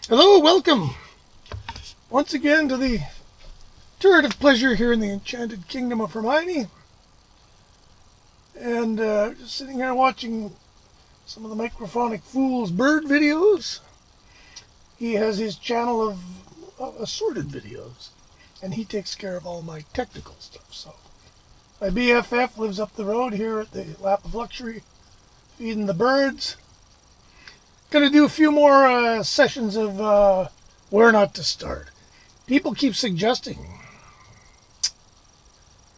Hello, welcome once again to the turret of pleasure here in the enchanted kingdom of Hermione. And just sitting here watching some of the Microphonic Fool's bird videos. He has his channel of assorted videos, and he takes care of all my technical stuff. So my BFF lives up the road here at the Lap of Luxury, feeding the birds. Gonna do a few more sessions of where not to start. People keep suggesting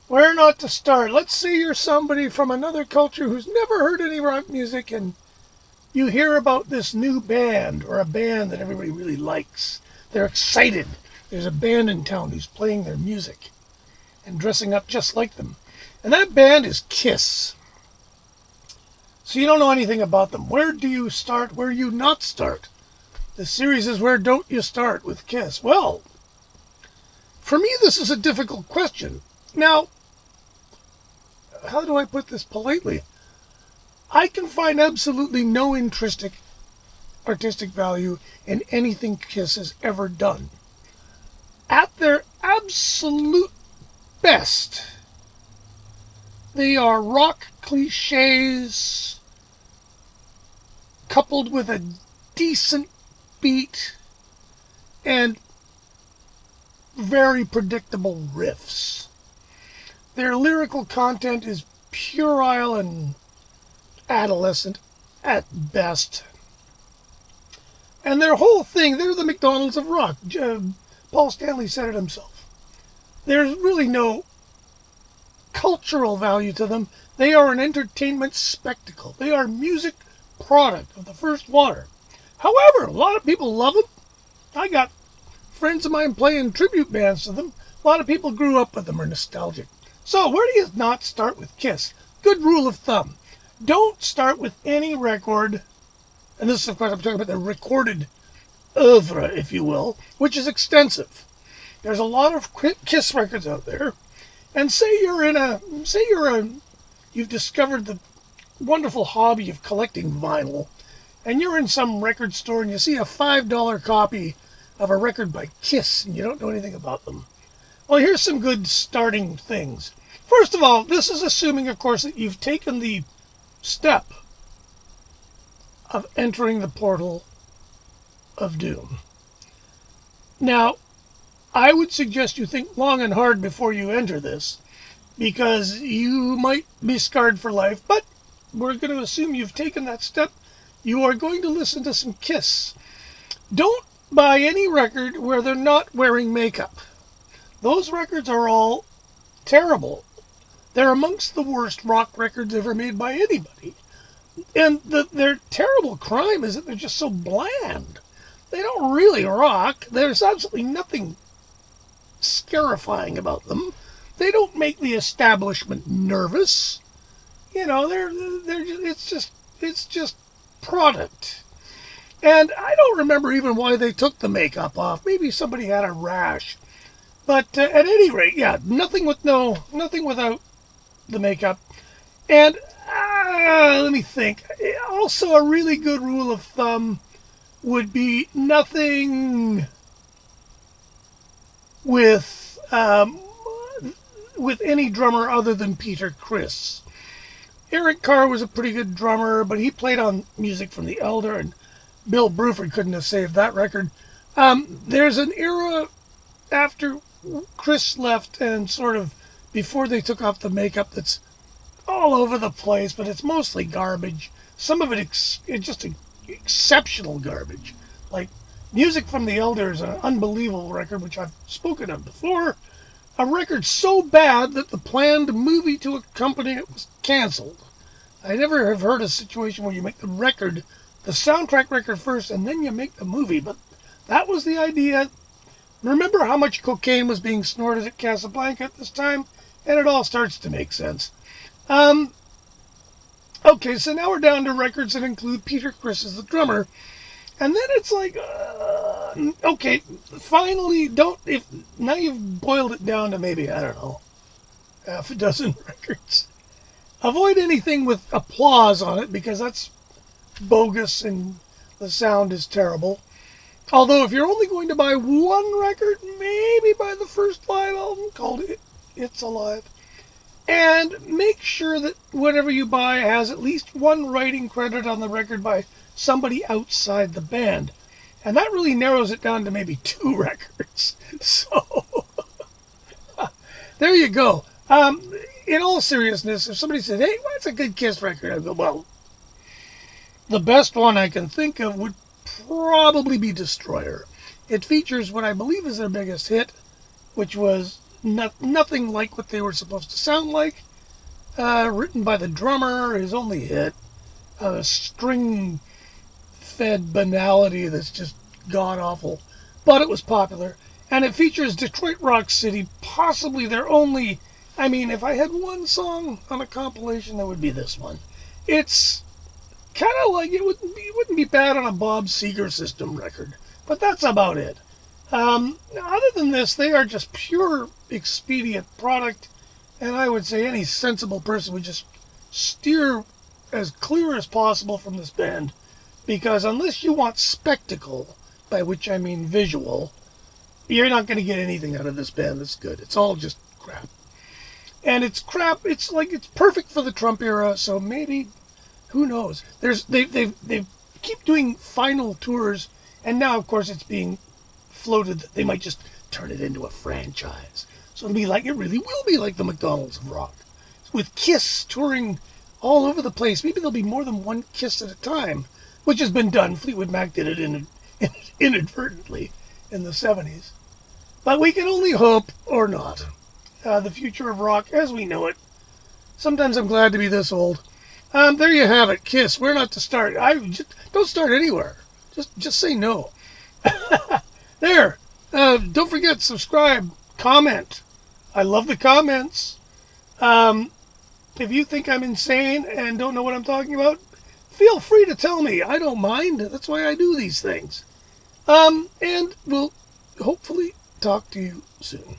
where not to start. Let's say you're somebody from another culture who's never heard any rock music and you hear about this new band or a band that everybody really likes. They're excited. There's a band in town who's playing their music and dressing up just like them. And that band is Kiss. So you don't know anything about them. Where do you start? Where do you not start? The series is Where Don't You Start with Kiss? Well, for me, this is a difficult question. Now, how do I put this politely? I can find absolutely no intrinsic artistic value in anything Kiss has ever done. At their absolute best, they are rock cliches coupled with a decent beat and very predictable riffs. Their lyrical content is puerile and adolescent at best. And their whole thing, they're the McDonald's of rock. Paul Stanley said it himself. There's really no cultural value to them. They are an entertainment spectacle. They are music product of the first water. However, a lot of people love them. I got friends of mine playing tribute bands to them. A lot of people grew up with them, are nostalgic. So where do you not start with Kiss? Good rule of thumb. Don't start with any record, and this is, of course, I'm talking about the recorded oeuvre, if you will, which is extensive. There's a lot of Kiss records out there, and you've discovered the wonderful hobby of collecting vinyl, and you're in some record store and you see a $5 copy of a record by Kiss and you don't know anything about them. Well, here's some good starting things. First of all, this is assuming, of course, that you've taken the step of entering the portal of doom. Now, I would suggest you think long and hard before you enter this, because you might be scarred for life, but we're going to assume you've taken that step. You are going to listen to some Kiss. Don't buy any record where they're not wearing makeup. Those records are all terrible. They're amongst the worst rock records ever made by anybody. And their terrible crime is that they're just so bland. They don't really rock. There's absolutely nothing scarifying about them. They don't make the establishment nervous. You know, it's just product. And I don't remember even why they took the makeup off. Maybe somebody had a rash. But at any rate, yeah, nothing without the makeup. And let me think. Also, a really good rule of thumb would be nothing with any drummer other than Peter Criss. Eric Carr was a pretty good drummer, but he played on music from The Elder, and Bill Bruford couldn't have saved that record. There's an era after Criss left and sort of before they took off the makeup that's all over the place, but it's mostly garbage. Some of it's just exceptional garbage. Like Music from The Elder is an unbelievable record, which I've spoken of before. A record so bad that the planned movie to accompany it was canceled. I never have heard a situation where you make the soundtrack record first, and then you make the movie, but that was the idea. Remember how much cocaine was being snorted at Casablanca at this time? And it all starts to make sense. Okay, so now we're down to records that include Peter Criss as the drummer. And then it's like, okay, finally, now you've boiled it down to maybe, I don't know, half a dozen records. Avoid anything with applause on it, because that's bogus and the sound is terrible. Although if you're only going to buy one record, maybe buy the first live album called It's Alive. And make sure that whatever you buy has at least one writing credit on the record by somebody outside the band. And that really narrows it down to maybe 2 records. So, there you go. In all seriousness, if somebody said, hey, what's a good Kiss record? I'd go, well, the best one I can think of would probably be Destroyer. It features what I believe is their biggest hit, which was Nothing Like What They Were Supposed to Sound Like, written by the drummer, his only hit, a string-fed banality that's just god-awful, but it was popular, and it features Detroit Rock City, possibly their only, I mean, if I had one song on a compilation, that would be this one. It's kind of like, it wouldn't be bad on a Bob Seger System record, but that's about it. Other than this, they are just pure expedient product, and I would say any sensible person would just steer as clear as possible from this band, because unless you want spectacle, by which I mean visual, you're not going to get anything out of this band that's good. It's all just crap. And it's crap, it's perfect for the Trump era, so maybe, who knows? They keep doing final tours, and now, of course, it's being floated that they might just turn it into a franchise. So it really will be like the McDonald's of rock. With Kiss touring all over the place, maybe there'll be more than one Kiss at a time, which has been done. Fleetwood Mac did it inadvertently in the 70s. But we can only hope, or not. The future of rock as we know it. Sometimes I'm glad to be this old. There you have it, Kiss. Where not to start? Don't start anywhere. Just say no. There. Don't forget, subscribe, comment. I love the comments. If you think I'm insane and don't know what I'm talking about, feel free to tell me. I don't mind. That's why I do these things. And we'll hopefully talk to you soon.